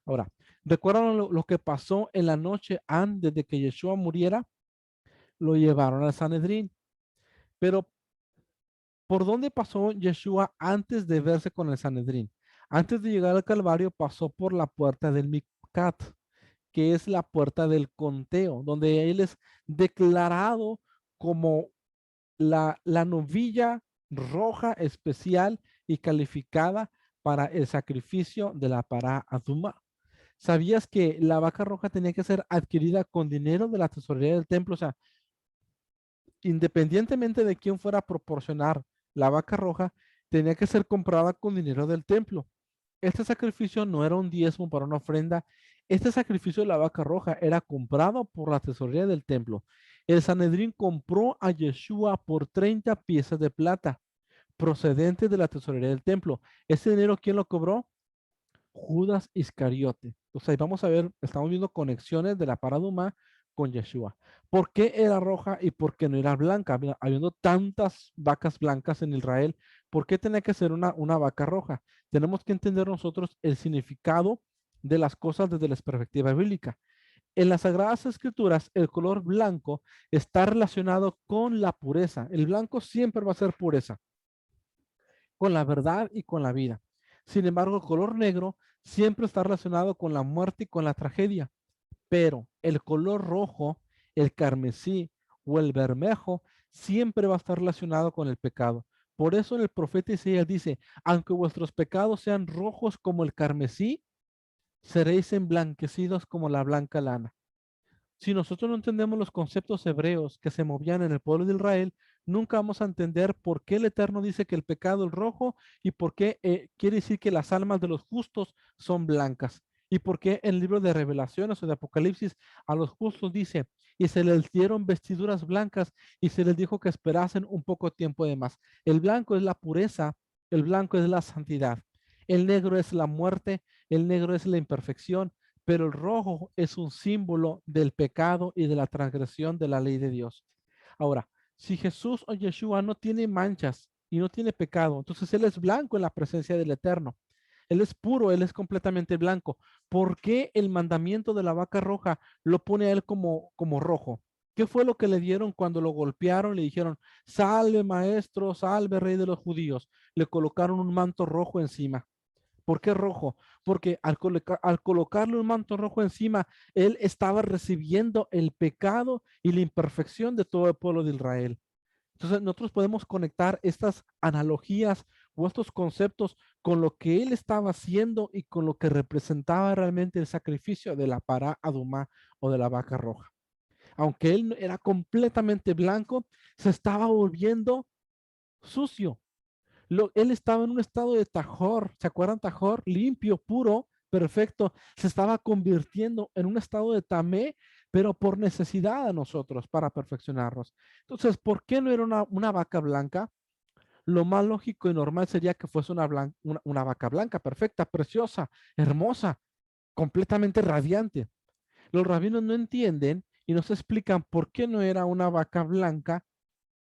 Ahora, ¿recuerdan lo que pasó en la noche antes de que Yeshua muriera? Lo llevaron al Sanedrín, pero ¿por dónde pasó Yeshua antes de verse con el Sanedrín? Antes de llegar al Calvario pasó por la puerta del Mikcat, que es la puerta del conteo, donde él es declarado como la novilla roja especial y calificada para el sacrificio de la para Aduma. ¿Sabías que la vaca roja tenía que ser adquirida con dinero de la tesorería del templo? O sea, independientemente de quién fuera a proporcionar la vaca roja, tenía que ser comprada con dinero del templo. Este sacrificio no era un diezmo para una ofrenda. Este sacrificio de la vaca roja era comprado por la tesorería del templo. El Sanedrín compró a Yeshua por 30 piezas de plata procedentes de la tesorería del templo. ¿Ese dinero quién lo cobró? Judas Iscariote. O sea, vamos a ver, estamos viendo conexiones de la paraduma con Yeshua. ¿Por qué era roja y por qué no era blanca? Mira, habiendo tantas vacas blancas en Israel, ¿por qué tenía que ser una vaca roja? Tenemos que entender nosotros el significado de las cosas desde la perspectiva bíblica. En las Sagradas Escrituras, el color blanco está relacionado con la pureza. El blanco siempre va a ser pureza, con la verdad y con la vida. Sin embargo, el color negro siempre está relacionado con la muerte y con la tragedia, pero el color rojo, el carmesí o el bermejo siempre va a estar relacionado con el pecado. Por eso el profeta Isaías dice, aunque vuestros pecados sean rojos como el carmesí, seréis emblanquecidos como la blanca lana. Si nosotros no entendemos los conceptos hebreos que se movían en el pueblo de Israel, nunca vamos a entender por qué el Eterno dice que el pecado es rojo y por qué quiere decir que las almas de los justos son blancas. Y por qué en el libro de Revelaciones o de Apocalipsis a los justos dice, y se les dieron vestiduras blancas y se les dijo que esperasen un poco tiempo de más. El blanco es la pureza, el blanco es la santidad, el negro es la muerte, el negro es la imperfección, pero el rojo es un símbolo del pecado y de la transgresión de la ley de Dios. Ahora, si Jesús o Yeshua no tiene manchas y no tiene pecado, entonces Él es blanco en la presencia del Eterno. Él es puro, Él es completamente blanco. ¿Por qué el mandamiento de la vaca roja lo pone a Él como rojo? ¿Qué fue lo que le dieron cuando lo golpearon? Le dijeron, salve maestro, salve rey de los judíos. Le colocaron un manto rojo encima. ¿Por qué rojo? Porque al colocarle un manto rojo encima, él estaba recibiendo el pecado y la imperfección de todo el pueblo de Israel. Entonces, nosotros podemos conectar estas analogías o estos conceptos con lo que él estaba haciendo y con lo que representaba realmente el sacrificio de la para adumá o de la vaca roja. Aunque él era completamente blanco, se estaba volviendo sucio. Él estaba en un estado de tajor, ¿se acuerdan? Tajor, limpio, puro, perfecto. Se estaba convirtiendo en un estado de tamé, pero por necesidad a nosotros para perfeccionarnos. Entonces, ¿por qué no era una vaca blanca? lo más lógico y normal sería que fuese una vaca blanca, perfecta, preciosa, hermosa, completamente radiante. Los rabinos no entienden y no se explican por qué no era una vaca blanca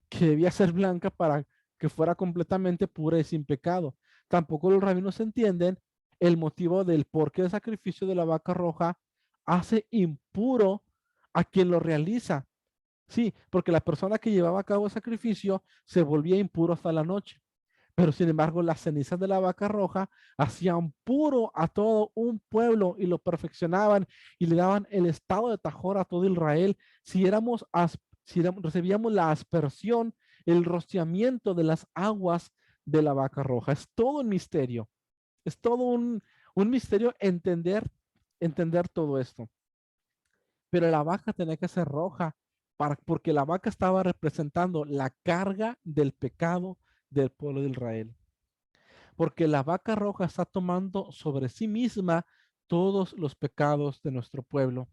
que debía ser blanca para que fuera completamente pura y sin pecado. Tampoco los rabinos entienden el motivo del por qué el sacrificio de la vaca roja hace impuro a quien lo realiza. Sí, porque la persona que llevaba a cabo el sacrificio se volvía impuro hasta la noche. Pero sin embargo, las cenizas de la vaca roja hacían puro a todo un pueblo y lo perfeccionaban y le daban el estado de tajor a todo Israel. Recibíamos la aspersión, el rociamiento de las aguas de la vaca roja. Es todo un misterio. Es todo un misterio entender todo esto. Pero la vaca tenía que ser roja porque la vaca estaba representando la carga del pecado del pueblo de Israel. Porque la vaca roja está tomando sobre sí misma todos los pecados de nuestro pueblo,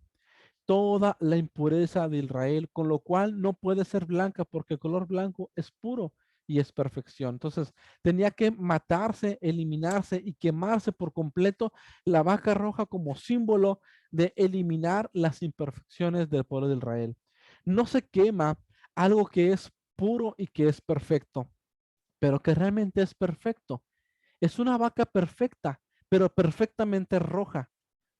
toda la impureza de Israel, con lo cual no puede ser blanca porque el color blanco es puro y es perfección. Entonces tenía que matarse, eliminarse y quemarse por completo la vaca roja como símbolo de eliminar las imperfecciones del pueblo de Israel. No se quema algo que es puro y que es perfecto, pero que realmente es perfecto. Es una vaca perfecta, pero perfectamente roja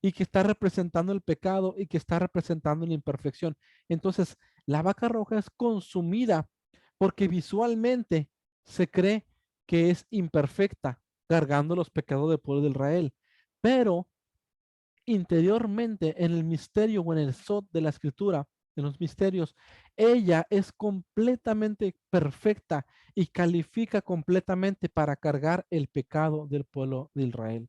y que está representando el pecado y que está representando la imperfección. Entonces, la vaca roja es consumida porque visualmente se cree que es imperfecta, cargando los pecados del pueblo de Israel. Pero interiormente, en el misterio o en el sod de la escritura, en los misterios, ella es completamente perfecta y califica completamente para cargar el pecado del pueblo de Israel.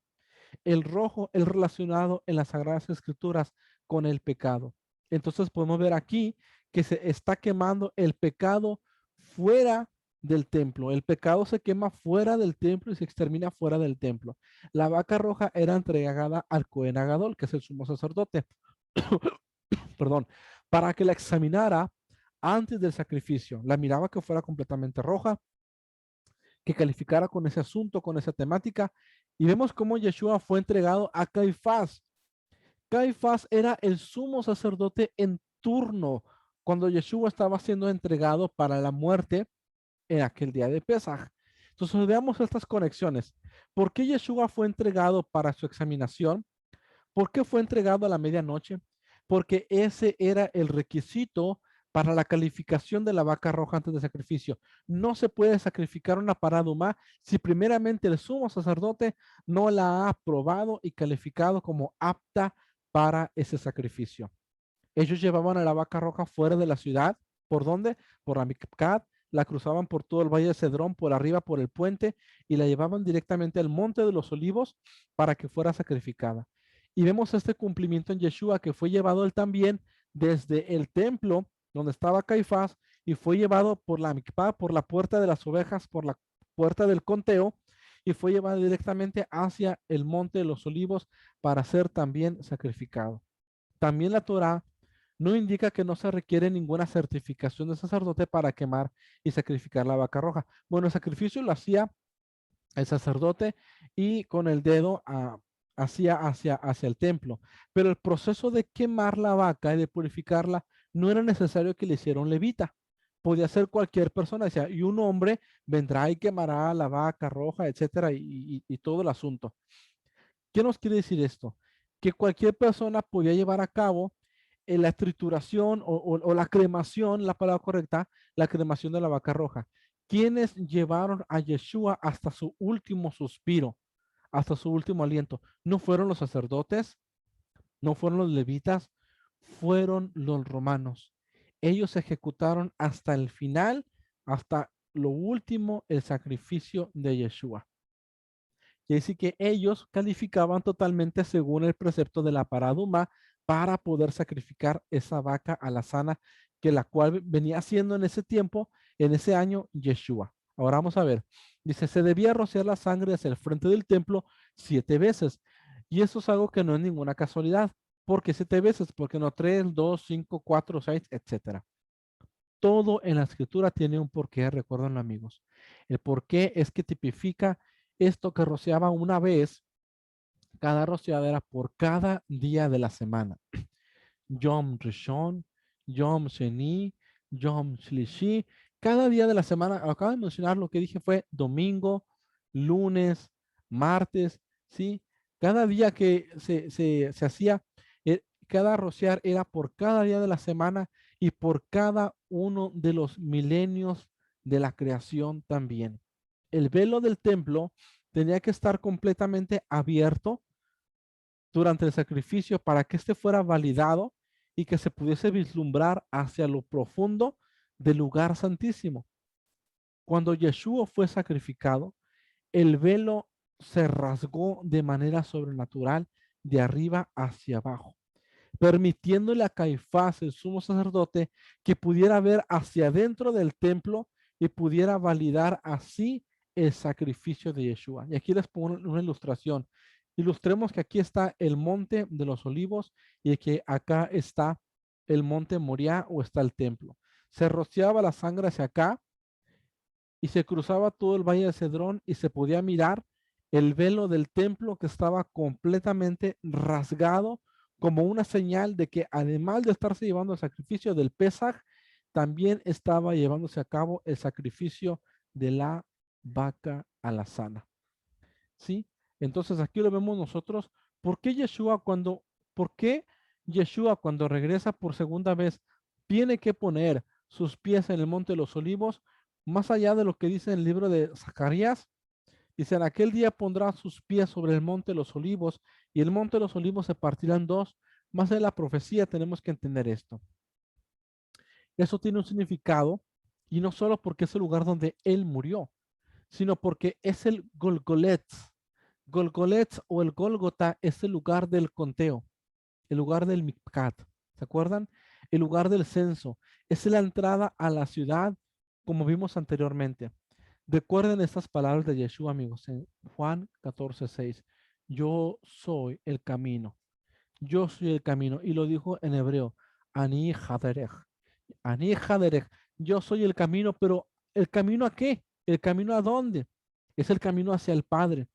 El rojo es relacionado en las Sagradas Escrituras con el pecado. Entonces podemos ver aquí que se está quemando el pecado fuera del templo. El pecado se quema fuera del templo y se extermina fuera del templo. La vaca roja era entregada al Cohen Agadol, que es el sumo sacerdote, perdón, para que la examinara antes del sacrificio. La miraba que fuera completamente roja, que calificara con ese asunto, con esa temática. Y vemos cómo Yeshua fue entregado a Caifás. Caifás era el sumo sacerdote en turno cuando Yeshua estaba siendo entregado para la muerte en aquel día de Pesaj. Entonces veamos estas conexiones. ¿Por qué Yeshua fue entregado para su examinación? ¿Por qué fue entregado a la medianoche? Porque ese era el requisito para la calificación de la vaca roja antes del sacrificio. No se puede sacrificar una parada humana si primeramente el sumo sacerdote no la ha aprobado y calificado como apta para ese sacrificio. Ellos llevaban a la vaca roja fuera de la ciudad. ¿Por dónde? Por Amicad. La cruzaban por todo el valle de Cedrón, por arriba, por el puente, y la llevaban directamente al monte de los olivos para que fuera sacrificada. Y vemos este cumplimiento en Yeshua, que fue llevado él también desde el templo donde estaba Caifás y fue llevado por la Amicpá, por la puerta de las ovejas, por la puerta del conteo, y fue llevado directamente hacia el monte de los olivos para ser también sacrificado. También la Torá no indica que no se requiere ninguna certificación de sacerdote para quemar y sacrificar la vaca roja. Bueno, el sacrificio lo hacía el sacerdote y con el dedo hacía hacia el templo. Pero el proceso de quemar la vaca y de purificarla no era necesario que le hiciera un levita. Podía ser cualquier persona, decía, y un hombre vendrá y quemará la vaca roja, etcétera, y todo el asunto. ¿Qué nos quiere decir esto? Que cualquier persona podía llevar a cabo la trituración o la cremación, la palabra correcta, la cremación de la vaca roja. ¿Quiénes llevaron a Yeshua hasta su último suspiro, hasta su último aliento? No fueron los sacerdotes, no fueron los levitas, fueron los romanos. Ellos ejecutaron hasta el final, hasta lo último, el sacrificio de Yeshua. Quiere decir que ellos calificaban totalmente según el precepto de la paraduma para poder sacrificar esa vaca a la sana, que la cual venía haciendo en ese tiempo, en ese año, Yeshua. Ahora vamos a ver. Dice, se debía rociar la sangre hacia el frente del templo 7 veces. Y eso es algo que no es ninguna casualidad. ¿Por qué 7 veces? Porque no 3, 2, 5, 4, 6, etcétera. Todo en la escritura tiene un porqué, recuerden amigos. El por qué es que tipifica esto que rociaba una vez. Cada rociada era por cada día de la semana. Yom Rishon, Yom Sheni, Yom Shlishi. Cada día de la semana, acabo de mencionar, lo que dije fue domingo, lunes, martes, ¿sí? Cada día que se hacía, cada rociar era por cada día de la semana y por cada uno de los milenios de la creación también. El velo del templo tenía que estar completamente abierto durante el sacrificio para que éste fuera validado y que se pudiese vislumbrar hacia lo profundo del lugar santísimo. Cuando Yeshua fue sacrificado, el velo se rasgó de manera sobrenatural de arriba hacia abajo, permitiéndole a Caifás, el sumo sacerdote, que pudiera ver hacia adentro del templo y pudiera validar así el sacrificio de Yeshua. Y aquí les pongo una ilustración. Ilustremos que aquí está el monte de los olivos y que acá está el monte Moriah o está el templo. Se rociaba la sangre hacia acá y se cruzaba todo el valle de Cedrón y se podía mirar el velo del templo que estaba completamente rasgado como una señal de que además de estarse llevando el sacrificio del Pesaj, también estaba llevándose a cabo el sacrificio de la vaca alazana. ¿Sí? Entonces aquí lo vemos nosotros. ¿Por qué Yeshua cuando regresa por segunda vez tiene que poner sus pies en el monte de los olivos? Más allá de lo que dice en el libro de Zacarías, dice, en aquel día pondrá sus pies sobre el monte de los olivos y el monte de los olivos se partirá en dos. Más de la profecía tenemos que entender esto. Eso tiene un significado y no solo porque es el lugar donde él murió, sino porque es el Golgolet. Golgolet o el Gólgota es el lugar del conteo, el lugar del Mikkat. ¿Se acuerdan? El lugar del censo. Es la entrada a la ciudad, como vimos anteriormente. Recuerden estas palabras de Yeshua, amigos, en Juan 14:6. Yo soy el camino. Yo soy el camino. Y lo dijo en hebreo. Ani Haderech. Ani Haderech. Yo soy el camino, pero ¿el camino a qué? ¿El camino a dónde? Es el camino hacia el Padre.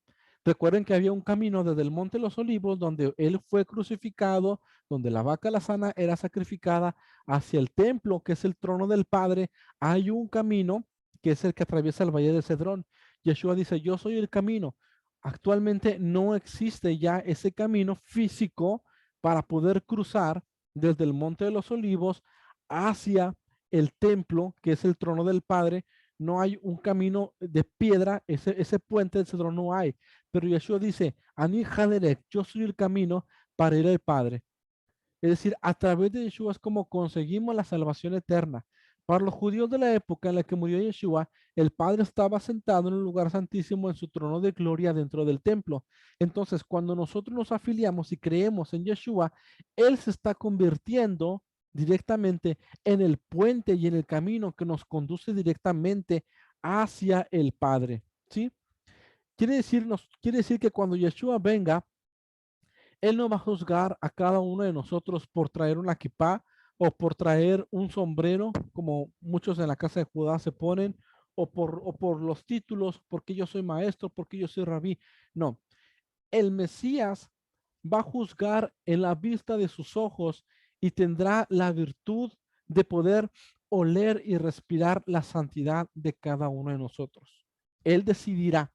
Recuerden que había un camino desde el Monte de los Olivos, donde él fue crucificado, donde la vaca alazana era sacrificada, hacia el templo, que es el trono del Padre. Hay un camino que es el que atraviesa el valle de Cedrón. Yeshua dice, yo soy el camino. Actualmente no existe ya ese camino físico para poder cruzar desde el Monte de los Olivos hacia el templo, que es el trono del Padre. No hay un camino de piedra, ese puente de Cedrón no hay. Pero Yeshua dice, Ani Haderech, yo soy el camino para ir al Padre. Es decir, a través de Yeshua es como conseguimos la salvación eterna. Para los judíos de la época en la que murió Yeshua, el Padre estaba sentado en un lugar santísimo en su trono de gloria dentro del templo. Entonces, cuando nosotros nos afiliamos y creemos en Yeshua, Él se está convirtiendo directamente en el puente y en el camino que nos conduce directamente hacia el Padre. ¿Sí? Quiere decir que cuando Yeshua venga, él no va a juzgar a cada uno de nosotros por traer una kipá o por traer un sombrero, como muchos en la casa de Judá se ponen, o por los títulos, porque yo soy maestro, porque yo soy rabí. No, el Mesías va a juzgar en la vista de sus ojos y tendrá la virtud de poder oler y respirar la santidad de cada uno de nosotros. Él decidirá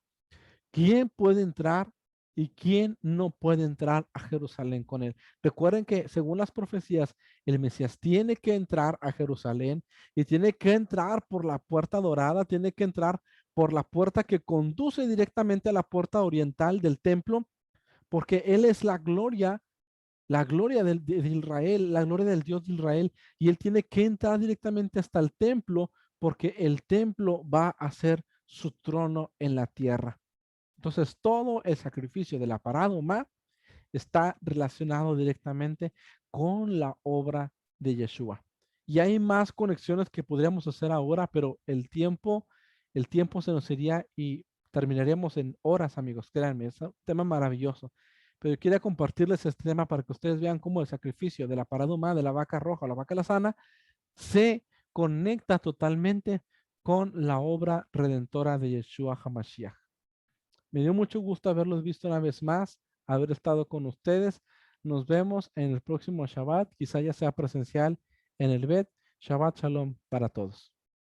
quién puede entrar y quién no puede entrar a Jerusalén con él. Recuerden que según las profecías, el Mesías tiene que entrar a Jerusalén y tiene que entrar por la puerta dorada, tiene que entrar por la puerta que conduce directamente a la puerta oriental del templo, porque él es la gloria de Israel, la gloria del Dios de Israel, y él tiene que entrar directamente hasta el templo, porque el templo va a ser su trono en la tierra. Entonces, todo el sacrificio de la parada está relacionado directamente con la obra de Yeshua. Y hay más conexiones que podríamos hacer ahora, pero el tiempo se nos iría y terminaríamos en horas, amigos. Créanme, es un tema maravilloso. Pero yo quería compartirles este tema para que ustedes vean cómo el sacrificio de la parada de la vaca roja o la vaca lazana se conecta totalmente con la obra redentora de Yeshua HaMashiach. Me dio mucho gusto haberlos visto una vez más, haber estado con ustedes. Nos vemos en el próximo Shabbat, quizá ya sea presencial en el Bet. Shabbat Shalom para todos.